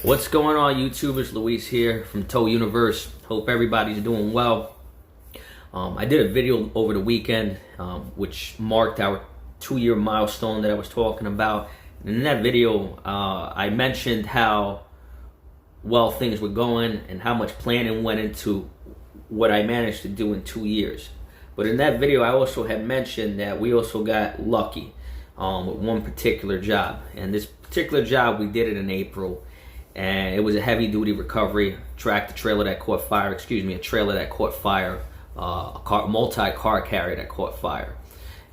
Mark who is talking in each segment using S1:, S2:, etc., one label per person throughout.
S1: What's going on, YouTubers? Luis here from Tow Universe. Hope everybody's doing well. I did a video over the weekend which marked our 2-year milestone that I was talking about. And in that video, I mentioned how well things were going and how much planning went into what I managed to do in 2 years. But in that video, I also had mentioned that we also got lucky with one particular job. And this particular job, we did it in April. And it was a heavy-duty recovery, tractor trailer that caught fire, a trailer that caught fire, a multi-car carrier that caught fire.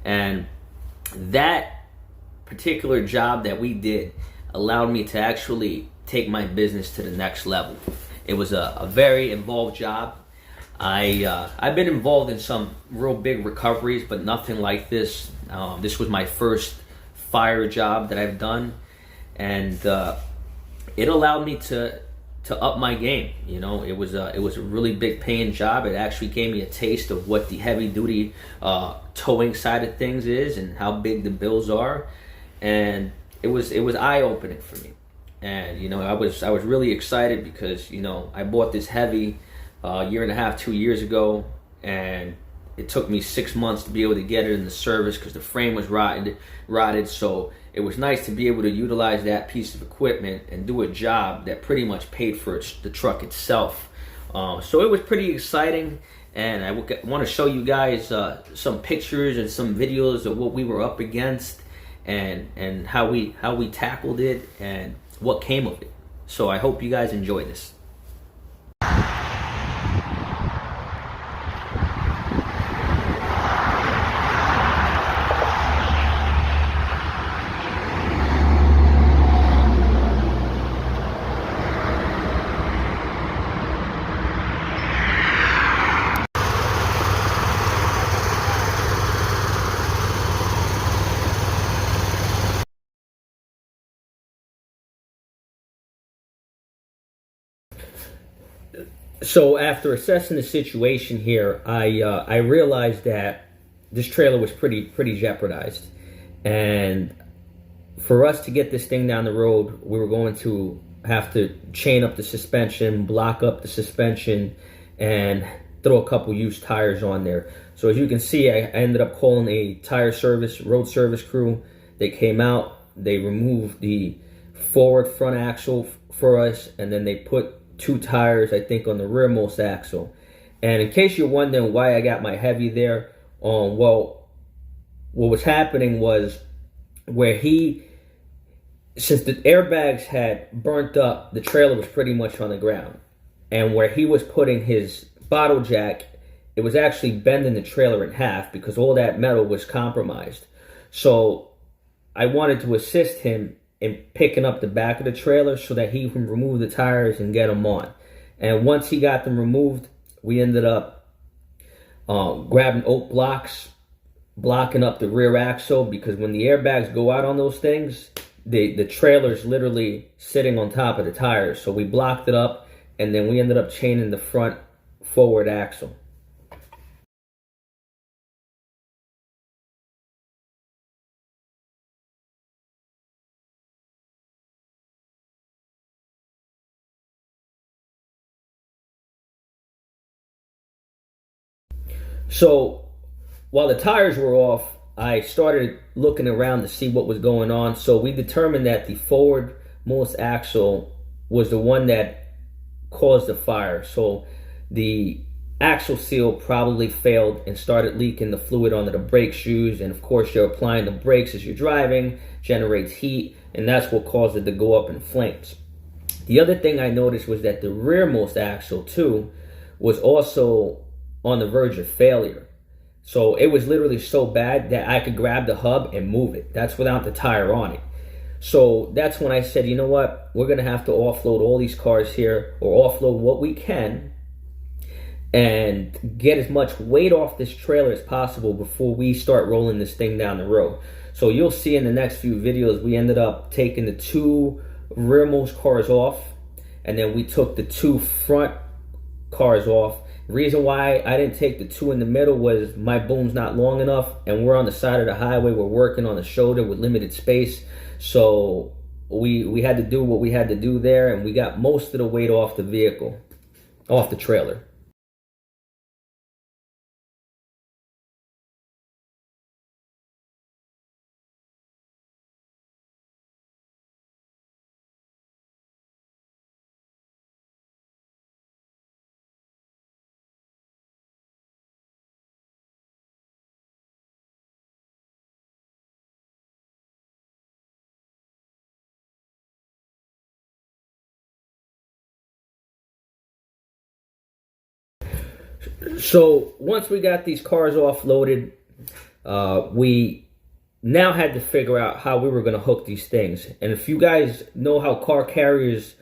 S1: And that particular job that we did allowed me to actually take my business to the next level. It was a very involved job. I've been involved in some real big recoveries, but nothing like this. This was my first fire job that I've done, and it allowed me to up my game. You know, it was a really big paying job. It actually gave me a taste of what the heavy duty towing side of things is and how big the bills are, and it was eye opening for me. And you know, I was really excited because, you know, I bought this heavy year and a half, 2 years ago, and it took me 6 months to be able to get it in the service because the frame was rotted. So it was nice to be able to utilize that piece of equipment and do a job that pretty much paid for the truck itself. So it was pretty exciting, and I want to show you guys some pictures and some videos of what we were up against and how we tackled it and what came of it. So I hope you guys enjoy this. So after assessing the situation here, I realized that this trailer was pretty jeopardized, and for us to get this thing down the road, we were going to have to chain up the suspension, block up the suspension, and throw a couple used tires on there. So as you can see, I ended up calling a road service crew. They came out, they removed the forward front axle for us, and then they put 2 tires, I think, on the rearmost axle. And in case you're wondering why I got my heavy there, well, what was happening was since the airbags had burnt up, the trailer was pretty much on the ground. And where he was putting his bottle jack, it was actually bending the trailer in half because all that metal was compromised. So I wanted to assist him in picking up the back of the trailer so that he can remove the tires and get them on. And once he got them removed, we ended up grabbing oak blocks, blocking up the rear axle, because when the airbags go out on those things, the trailer's literally sitting on top of the tires. So we blocked it up, and then we ended up chaining the front forward axle. So while the tires were off, I started looking around to see what was going on. So we determined that the forwardmost axle was the one that caused the fire. So the axle seal probably failed and started leaking the fluid onto the brake shoes. And of course, you're applying the brakes as you're driving, generates heat, and that's what caused it to go up in flames. The other thing I noticed was that the rearmost axle too was also on the verge of failure. So it was literally so bad that I could grab the hub and move it. That's without the tire on it. So that's when I said, you know what, we're gonna have to offload all these cars here, or offload what we can, and get as much weight off this trailer as possible before we start rolling this thing down the road. So you'll see in the next few videos, we ended up taking the 2 rearmost cars off, and then we took the 2 front cars off. The reason why I didn't take the 2 in the middle was my boom's not long enough, and we're on the side of the highway. We're working on the shoulder with limited space. So we had to do what we had to do there, and we got most of the weight off the vehicle, off the trailer. So once we got these cars offloaded, we now had to figure out how we were going to hook these things. And if you guys know how car carriers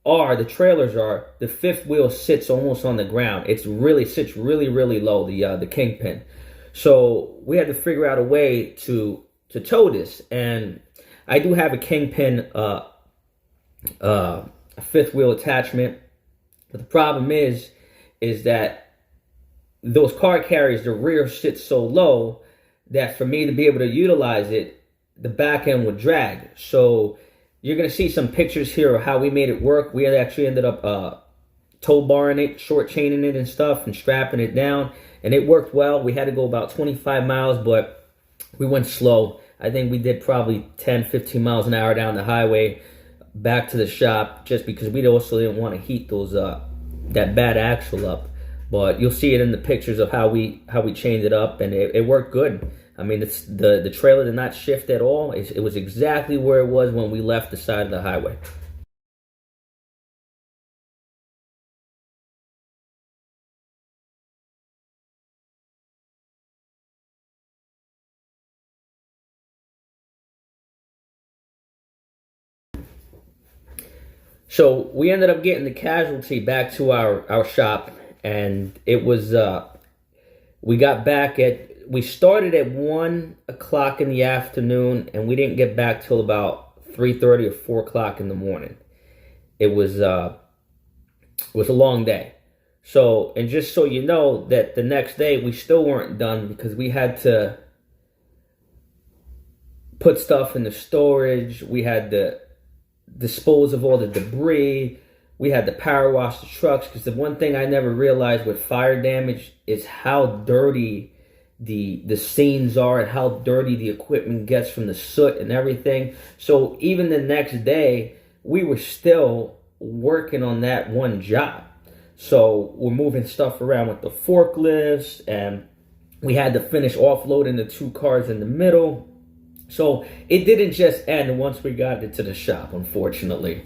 S1: are, the trailers are, the fifth wheel sits almost on the ground. Sits really low, the kingpin. So we had to figure out a way to tow this. And I do have a kingpin, a fifth wheel attachment. But the problem is that those car carriers, the rear sits so low that for me to be able to utilize it, the back end would drag. So you're going to see some pictures here of how we made it work. We had actually ended up tow barring it, short chaining it and stuff, and strapping it down. And it worked well. We had to go about 25 miles, but we went slow. I think we did probably 10, 15 miles an hour down the highway back to the shop, just because we also didn't want to heat those that bad axle up. But you'll see it in the pictures of how we chained it up, and it worked good. I mean, the trailer did not shift at all. It was exactly where it was when we left the side of the highway. So we ended up getting the casualty back to our shop, and it was we got back we started at 1 o'clock in the afternoon, and we didn't get back till about 3:30 or 4 o'clock in the morning. It was a long day. So, and just so you know, that the next day we still weren't done, because we had to put stuff in the storage. We had to dispose of all the debris. We had to power wash the trucks, because the one thing I never realized with fire damage is how dirty the scenes are, and how dirty the equipment gets from the soot and everything. So even the next day, we were still working on that one job. So we're moving stuff around with the forklifts, and we had to finish offloading the 2 cars in the middle. So it didn't just end once we got it to the shop, unfortunately.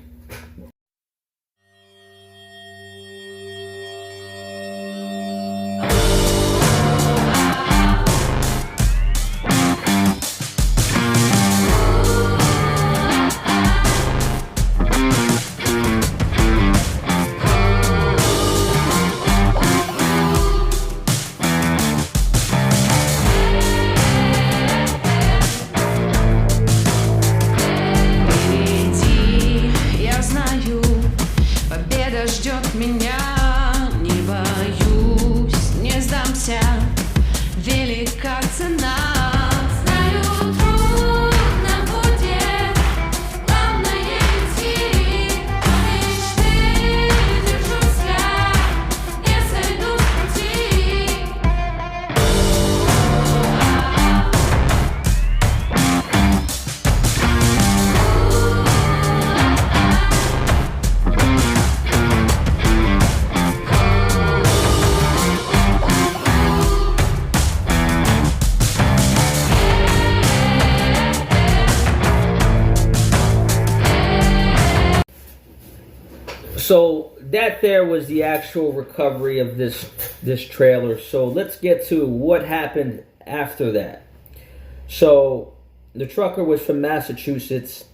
S2: Ждет меня, не боюсь, не сдамся, велика цена. Знаю, трудно будет, главное идти, до мечты держусь я, не сойду с пути.
S1: So that there was the actual recovery of this trailer. So let's get to what happened after that. So the trucker was from Massachusetts,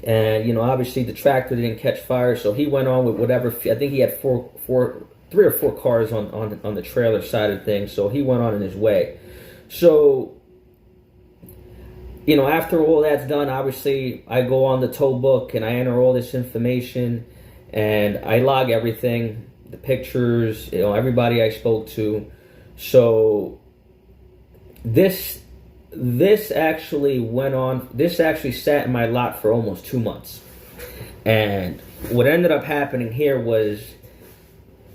S1: and obviously the tractor didn't catch fire, so he went on with whatever. I think he had 3 or 4 cars on the trailer side of things, so he went on in his way. So after all that's done, obviously I go on the tow book and I enter all this information. And I log everything, the pictures, everybody I spoke to. So this this actually went on. This actually sat in my lot for almost 2 months. And what ended up happening here was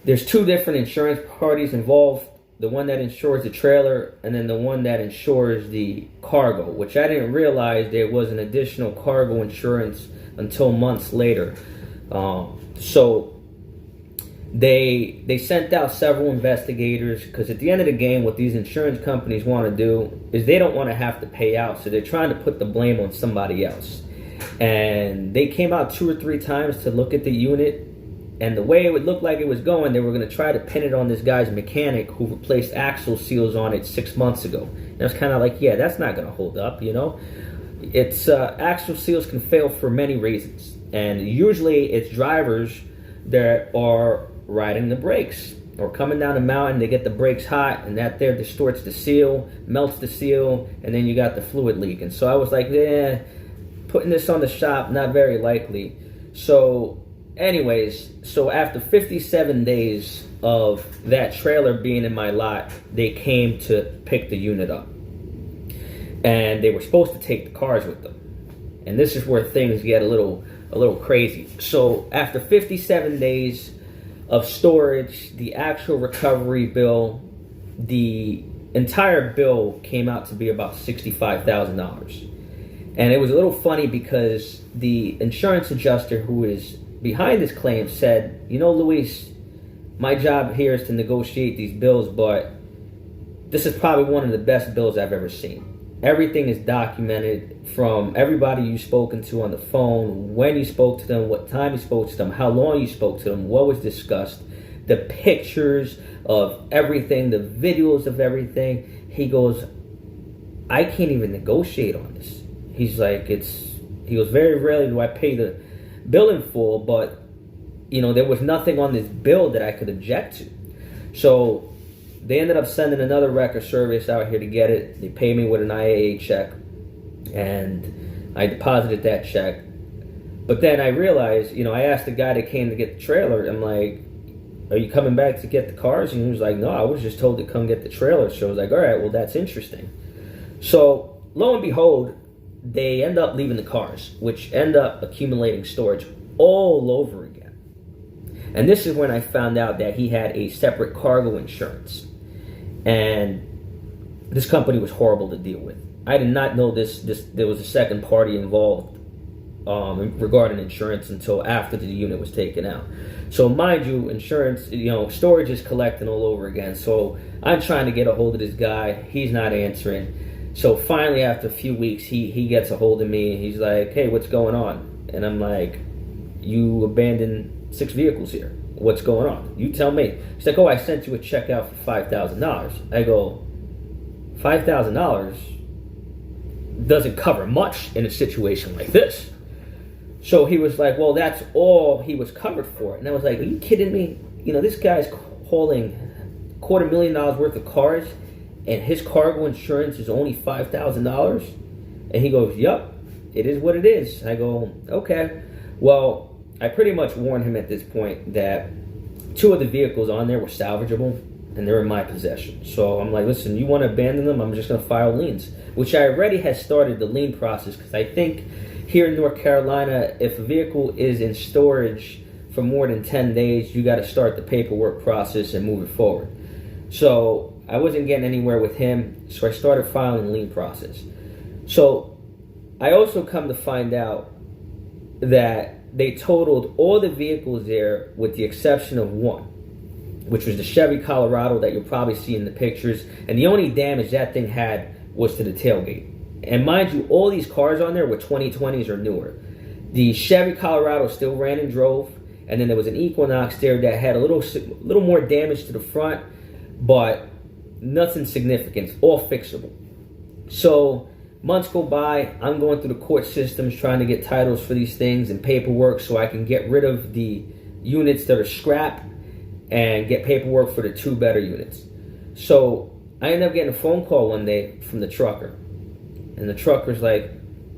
S1: there's two different insurance parties involved. The one that insures the trailer and then the one that insures the cargo, which I didn't realize there was an additional cargo insurance until months later. So they sent out several investigators because at the end of the game, what these insurance companies want to do is they don't want to have to pay out. So they're trying to put the blame on somebody else. And they came out 2 or 3 times to look at the unit. And the way it would look like it was going, they were going to try to pin it on this guy's mechanic who replaced axle seals on it 6 months ago. And I was kind of like, yeah, that's not going to hold up, you know. It's axle seals can fail for many reasons. And usually it's drivers that are riding the brakes or coming down the mountain, they get the brakes hot, and that there distorts the seal, melts the seal, and then you got the fluid leak. And so I was like, putting this on the shop, not very likely. So anyways, so after 57 days of that trailer being in my lot, they came to pick the unit up. And they were supposed to take the cars with them. And this is where things get a little crazy. So after 57 days of storage, the actual recovery bill, the entire bill came out to be about $65,000. And it was a little funny because the insurance adjuster who is behind this claim said, you know, Luis, my job here is to negotiate these bills, but this is probably one of the best bills I've ever seen. Everything is documented from everybody you've spoken to on the phone, when you spoke to them, what time you spoke to them, how long you spoke to them, what was discussed, the pictures of everything, the videos of everything. He goes, I can't even negotiate on this. He's like, he goes, very rarely do I pay the bill in full, but, you know, there was nothing on this bill that I could object to. So they ended up sending another record service out here to get it. They paid me with an IAA check, and I deposited that check. But then I realized, you know, I asked the guy that came to get the trailer, I'm like, are you coming back to get the cars? And he was like, no, I was just told to come get the trailer. So I was like, all right, well, that's interesting. So lo and behold, they end up leaving the cars, which end up accumulating storage all over again. And this is when I found out that he had a separate cargo insurance. And this company was horrible to deal with. I did not know there was a second party involved regarding insurance until after the unit was taken out. So mind you, insurance, you know, storage is collecting all over again. So I'm trying to get a hold of this guy. He's not answering. So finally, after a few weeks, he gets a hold of me. He's like, hey, what's going on? And I'm like, you abandoned 6 vehicles here. What's going on? You tell me. He's like, oh, I sent you a check out for $5,000. I go, $5,000 doesn't cover much in a situation like this. So he was like, well, that's all he was covered for. And I was like, are you kidding me? You know, this guy's hauling $250,000 worth of cars, and his cargo insurance is only $5,000? And he goes, yep, it is what it is. And I go, okay. Well, I pretty much warned him at this point that 2 of the vehicles on there were salvageable, and they're in my possession. So I'm like, listen, you want to abandon them? I'm just going to file liens, which I already had started the lien process, because I think here in North Carolina, if a vehicle is in storage for more than 10 days, you got to start the paperwork process and move it forward. So I wasn't getting anywhere with him, so I started filing the lien process. So I also come to find out that they totaled all the vehicles there with the exception of one, which was the Chevy Colorado that you'll probably see in the pictures. And the only damage that thing had was to the tailgate. And mind you, all these cars on there were 2020s or newer. The Chevy Colorado still ran and drove. And then there was an Equinox there that had a little more damage to the front, but nothing significant, all fixable. So months go by, I'm going through the court systems trying to get titles for these things and paperwork so I can get rid of the units that are scrap and get paperwork for the 2 better units. So I ended up getting a phone call one day from the trucker. And the trucker's like,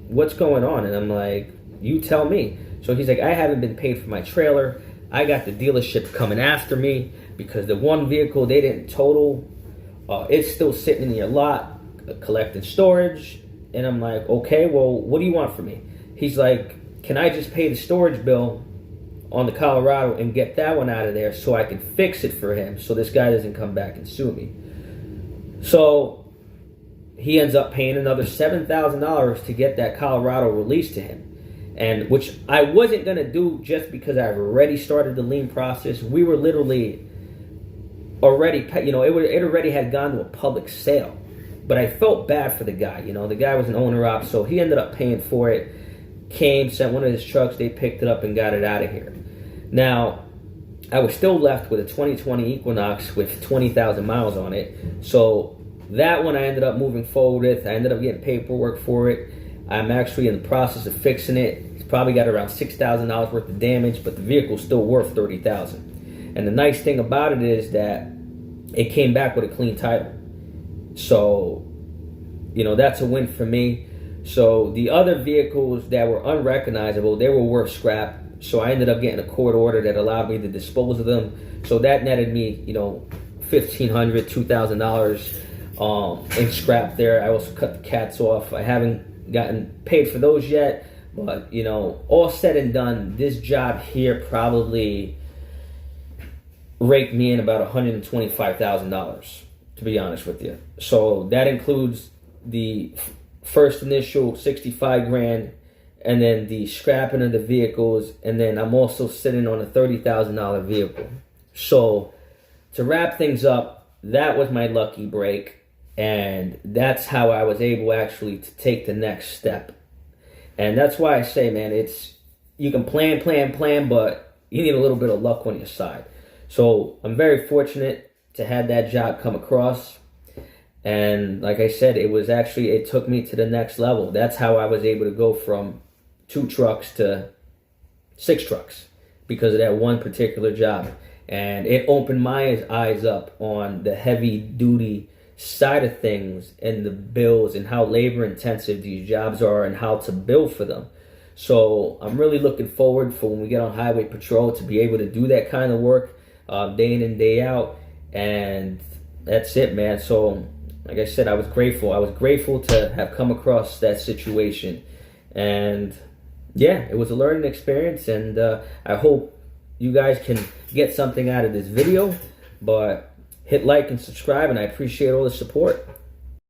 S1: what's going on? And I'm like, you tell me. So he's like, I haven't been paid for my trailer. I got the dealership coming after me because the one vehicle they didn't total, it's still sitting in your lot. collecting storage. And I'm like, okay, well, what do you want from me? He's like, can I just pay the storage bill on the Colorado and get that one out of there so I can fix it for him so this guy doesn't come back and sue me? So he ends up paying another $7,000 to get that Colorado released to him. And which I wasn't going to do just because I've already started the lien process. We were literally already, it already had gone to a public sale. But I felt bad for the guy. The guy was an owner-op, so he ended up paying for it. Came, sent one of his trucks, they picked it up and got it out of here. Now, I was still left with a 2020 Equinox with 20,000 miles on it. So that one I ended up moving forward with. I ended up getting paperwork for it. I'm actually in the process of fixing it. It's probably got around $6,000 worth of damage, but the vehicle's still worth $30,000. And the nice thing about it is that it came back with a clean title. So, that's a win for me. So the other vehicles that were unrecognizable, they were worth scrap. So I ended up getting a court order that allowed me to dispose of them. So that netted me, $1,500, $2,000 in scrap there. I also cut the cats off. I haven't gotten paid for those yet. But, all said and done, this job here probably raked me in about $125,000, to be honest with you. So that includes the first initial 65 grand, and then the scrapping of the vehicles, and then I'm also sitting on a $30,000 vehicle. So to wrap things up, that was my lucky break, and that's how I was able actually to take the next step. And that's why I say, man, you can plan, but you need a little bit of luck on your side. So I'm very fortunate to have that job come across. And like I said, it took me to the next level. That's how I was able to go from 2 trucks to 6 trucks because of that one particular job. And it opened my eyes up on the heavy duty side of things and the bills and how labor intensive these jobs are and how to bill for them. So I'm really looking forward for when we get on highway patrol to be able to do that kind of work day in and day out. And that's it, man. So like I said, I was grateful. I was grateful to have come across that situation. And yeah, it was a learning experience. And I hope you guys can get something out of this video. But hit like and subscribe, and I appreciate all the support.